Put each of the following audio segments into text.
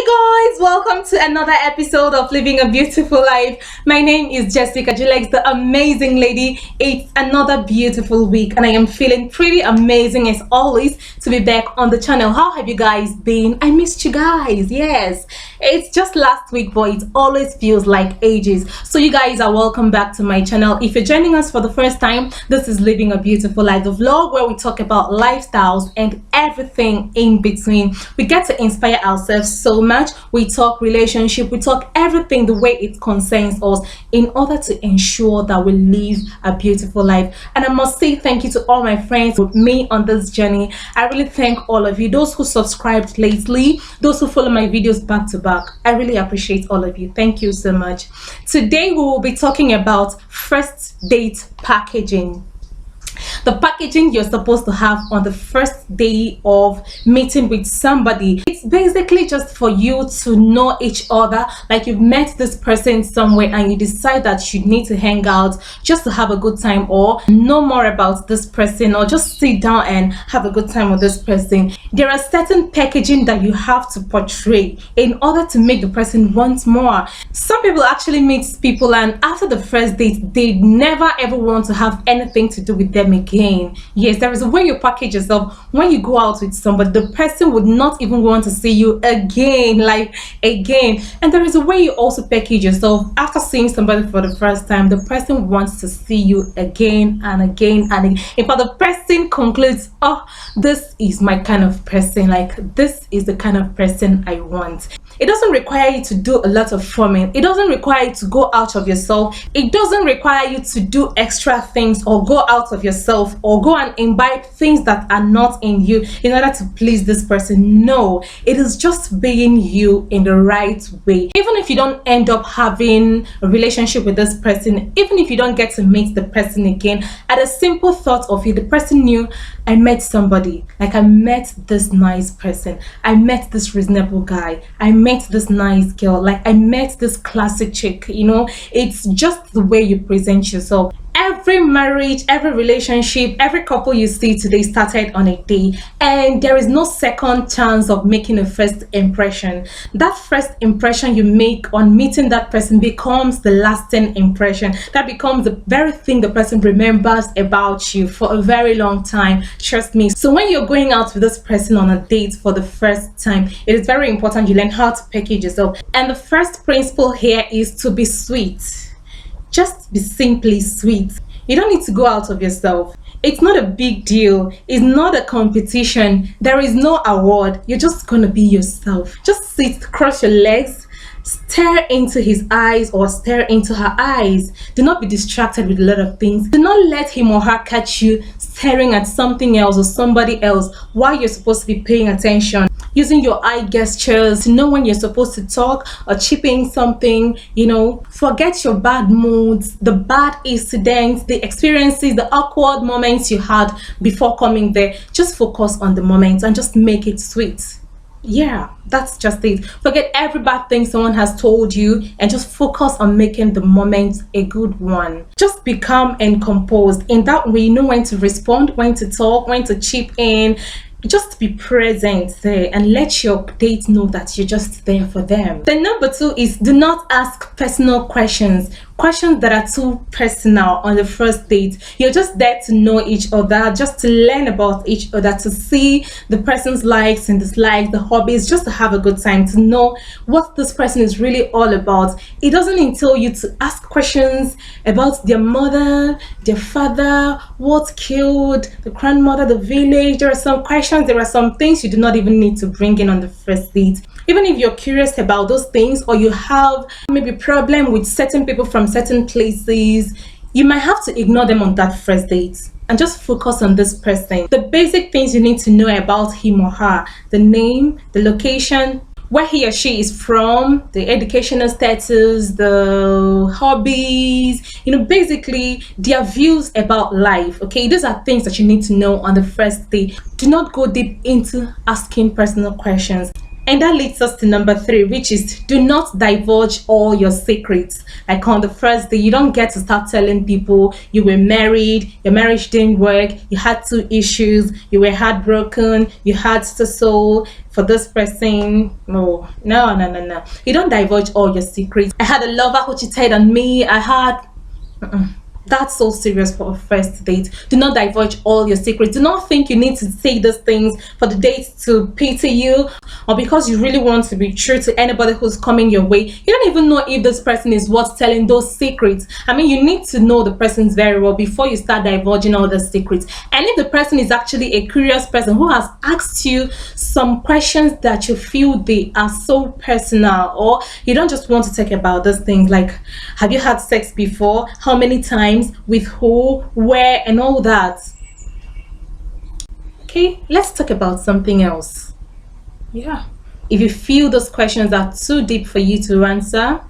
Hey guys, welcome to another episode of Living a Beautiful Life. My name is Jessica Julex, the amazing lady. It's another beautiful week and I am feeling pretty amazing as always to be back on the channel. How have you guys been? I missed you guys. Yes, it's just last week, but it always feels like ages. So you guys are welcome back to my channel. If you're joining us for the first time, this is Living a Beautiful Life, the vlog where we talk about lifestyles and everything in between. We get to inspire ourselves so much. We talk relationship, we talk everything the way it concerns us in order to ensure that we live a beautiful life. And I must say thank you to all my friends with me on this journey. I really thank all of you, those who subscribed lately, those who follow my videos back to back. I really appreciate all of you. Thank you so much. Today we will be talking about first date packaging. The packaging you're supposed to have on the first day of meeting with somebody. It's basically just for you to know each other, like you've met this person somewhere and you decide that you need to hang out just to have a good time or know more about this person or just sit down and have a good time with this person. There are certain packaging that you have to portray in order to make the person want more. Some people actually meet people and after the first date they never ever want to have anything to do with them again. Yes, there is a way you package yourself. When you go out with somebody, the person would not even want to see you again, like again. And there is a way you also package yourself. After seeing somebody for the first time, the person wants to see you again and again and again. If the person concludes, oh, this is my kind of person, like this is the kind of person I want. It doesn't require you to do a lot of forming. It doesn't require you to go out of yourself. It doesn't require you to do extra things or go out of yourself or go and imbibe things that are not in you in order to please this person. No, it is just being you in the right way. Even if you don't end up having a relationship with this person, even if you don't get to meet the person again, at a simple thought of you, the person knew, I met somebody, like I met this nice person, I met this reasonable guy, I met this nice girl, like I met this classic chick. You know, it's just the way you present yourself. Every marriage, every relationship, every couple you see today started on a day, and there is no second chance of making a first impression. That first impression you make on meeting that person becomes the lasting impression. That becomes the very thing the person remembers about you for a very long time. Trust me. So when you're going out with this person on a date for the first time, it is very important you learn how to package yourself. And the first principle here is to be sweet. Just be simply sweet. You don't need to go out of yourself. It's not a big deal. It's not a competition. There is no award. You're just gonna be yourself. Just sit, cross your legs, stare into his eyes or stare into her eyes. Do not be distracted with a lot of things. Do not let him or her catch you staring at something else or somebody else while you're supposed to be paying attention. Using your eye gestures to know when you're supposed to talk or chip in something, you know. Forget your bad moods, the bad incidents, the experiences, the awkward moments you had before coming there. Just focus on the moment and just make it sweet. Yeah, that's just it. Forget every bad thing someone has told you and just focus on making the moment a good one. Just be calm and composed. In that way, you know when to respond, when to talk, when to chip in. Just be present there and let your date know that you're just there for them. Then number 2 is do not ask personal questions. Questions that are too personal on the first date. You're just there to know each other, just to learn about each other, to see the person's likes and dislikes, the hobbies, just to have a good time, to know what this person is really all about. It doesn't entail you to ask questions about their mother, their father, what killed the grandmother, the village. There are some questions, there are some things you do not even need to bring in on the first date. Even if you're curious about those things or you have maybe problem with certain people from certain places, you might have to ignore them on that first date and just focus on this person. The basic things you need to know about him or her: the name, the location, where he or she is from, the educational status, the hobbies, you know, basically their views about life. Okay, these are things that you need to know on the first day. Do not go deep into asking personal questions. And that leads us to number 3, which is do not divulge all your secrets. Like on the first day, you don't get to start telling people you were married, your marriage didn't work, you had 2 issues, you were heartbroken, you had soul for this person. No. You don't divulge all your secrets. I had a lover who cheated on me. I had... That's so serious for a first date. Do not divulge all your secrets. Do not think you need to say those things for the date to pity you, or because you really want to be true to anybody who's coming your way. You don't even know if this person is worth telling those secrets. I mean, you need to know the person very well before you start divulging all the secrets. And if the person is actually a curious person who has asked you some questions that you feel they are so personal, or you don't just want to talk about those things like, have you had sex before? How many times? With who, where, and all that. Okay, let's talk about something else. Yeah, if you feel those questions are too deep for you to answer,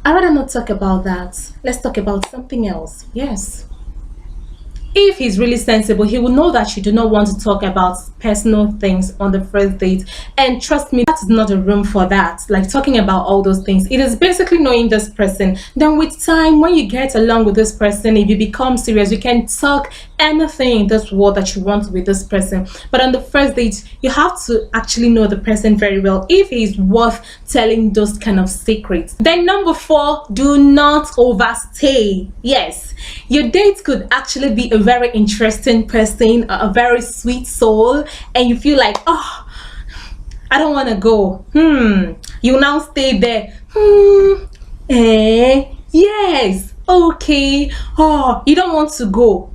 I'd rather not talk about that. Let's talk about something else. Yes, if he's really sensible, he will know that you do not want to talk about personal things on the first date. And trust me, that is not a room for that. Like talking about all those things. It is basically knowing this person. Then with time, when you get along with this person, if you become serious, you can talk anything in this world that you want with this person. But on the first date, you have to actually know the person very well if he is worth telling those kind of secrets. Then number 4, do not overstay. Yes, your date could actually be a very interesting person, a very sweet soul, and you feel like, oh, I don't want to go. You now stay there. Yes, okay. Oh, you don't want to go.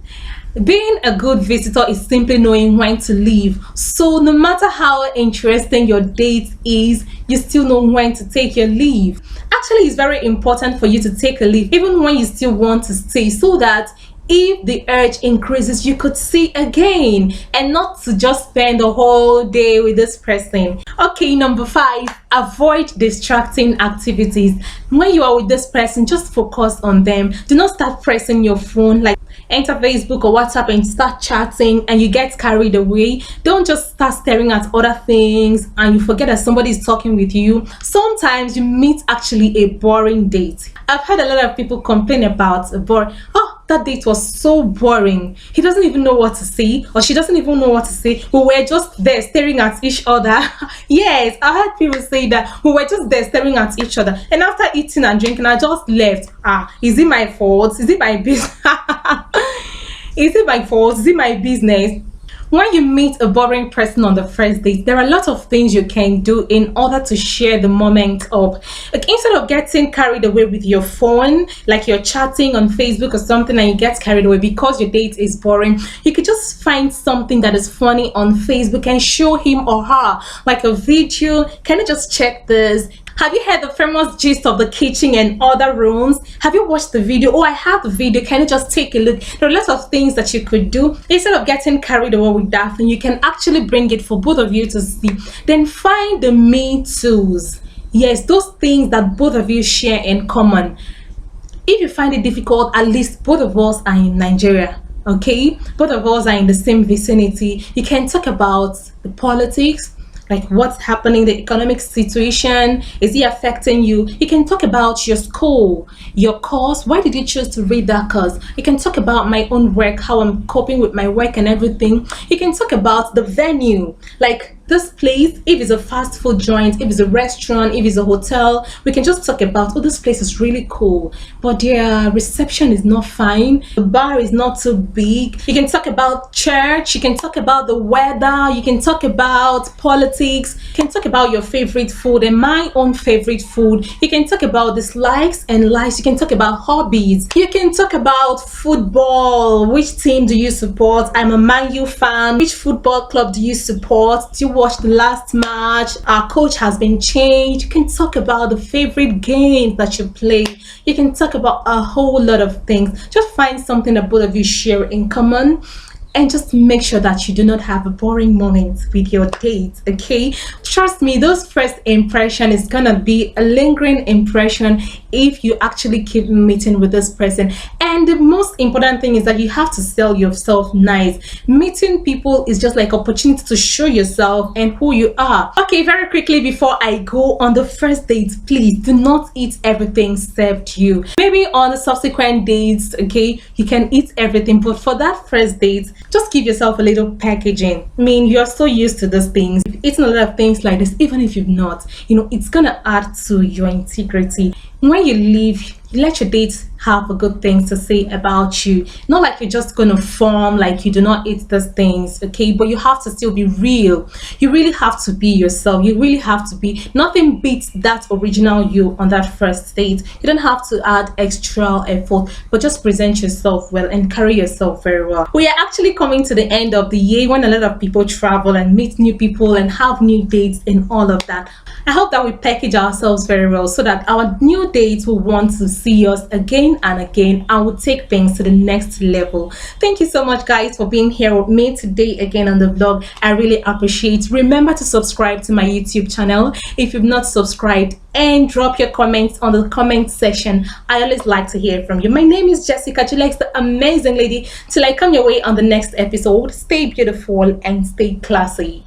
Being a good visitor is simply knowing when to leave. So no matter how interesting your date is, you still know when to take your leave. Actually, it's very important for you to take a leave even when you still want to stay, so that if the urge increases, you could see again, and not to just spend the whole day with this person. Okay, number 5, avoid distracting activities. When you are with this person, just focus on them. Do not start pressing your phone, like enter Facebook or WhatsApp and start chatting and you get carried away. Don't just start staring at other things and you forget that somebody is talking with you. Sometimes you meet actually a boring date. I've heard a lot of people complain about a boring, oh, that date was so boring. He doesn't even know what to say, or she doesn't even know what to say. We were just there staring at each other. Yes, I heard people say that we were just there staring at each other. And after eating and drinking, I just left. Is it my fault? Is it my business? Is it my fault? Is it my business? When you meet a boring person on the first date, there are a lot of things you can do in order to share the moment up. Like, instead of getting carried away with your phone, like you're chatting on Facebook or something and you get carried away because your date is boring, you could just find something that is funny on Facebook and show him or her, like a video. Can you just check this? Have you heard the famous gist of the kitchen and other rooms? Have you watched the video? Oh, I have the video. Can you just take a look? There are lots of things that you could do. Instead of getting carried away with that thing, you can actually bring it for both of you to see. Then find the me too's. Yes, those things that both of you share in common. If you find it difficult, at least both of us are in Nigeria. Okay, both of us are in the same vicinity. You can talk about the politics, like what's happening, the economic situation, is it affecting you? You can talk about your school, your course. Why did you choose to read that course? You can talk about my own work, how I'm coping with my work and everything. You can talk about the venue, like this place, if it's a fast food joint, if it's a restaurant, if it's a hotel. We can just talk about, oh, this place is really cool, but their reception is not fine, the bar is not too big. You can talk about church, you can talk about the weather, you can talk about politics, you can talk about your favorite food and my own favorite food. You can talk about dislikes and likes. You can talk about hobbies. You can talk about football. Which team do you support? I'm a Man U fan. Which football club do you support? Do you watch the last match? Our coach has been changed. You can talk about the favorite games that you play. You can talk about a whole lot of things. Just find something that both of you share in common and just make sure that you do not have a boring moment with your date. Okay, trust me, those first impression is gonna be a lingering impression if you actually keep meeting with this person. And the most important thing is that you have to sell yourself nice. Meeting people is just like opportunity to show yourself and who you are. Okay, very quickly before I go on the first date, please do not eat everything served you. Maybe on the subsequent dates, okay, you can eat everything, but for that first date, just give yourself a little packaging. I mean, you're so used to those things. You've eaten a lot of things like this, even if you've not, it's gonna add to your integrity. When you leave, you let your date have a good things to say about you. Not like you're just gonna form like you do not eat those things, okay? But you have to still be real. You really have to be yourself. You really have to be. Nothing beats that original you on that first date. You don't have to add extra effort, but just present yourself well and carry yourself very well. We are actually coming to the end of the year when a lot of people travel and meet new people and have new dates and all of that. I hope that we package ourselves very well so that our new dates will want to see us again and again and will take things to the next level. Thank you so much, guys, for being here with me today again on the vlog. I really appreciate. Remember to subscribe to my YouTube channel if you've not subscribed, and drop your comments on the comment section. I always like to hear from you. My name is Jessica Julex, the amazing lady. Till I come your way on the next episode, stay beautiful and stay classy.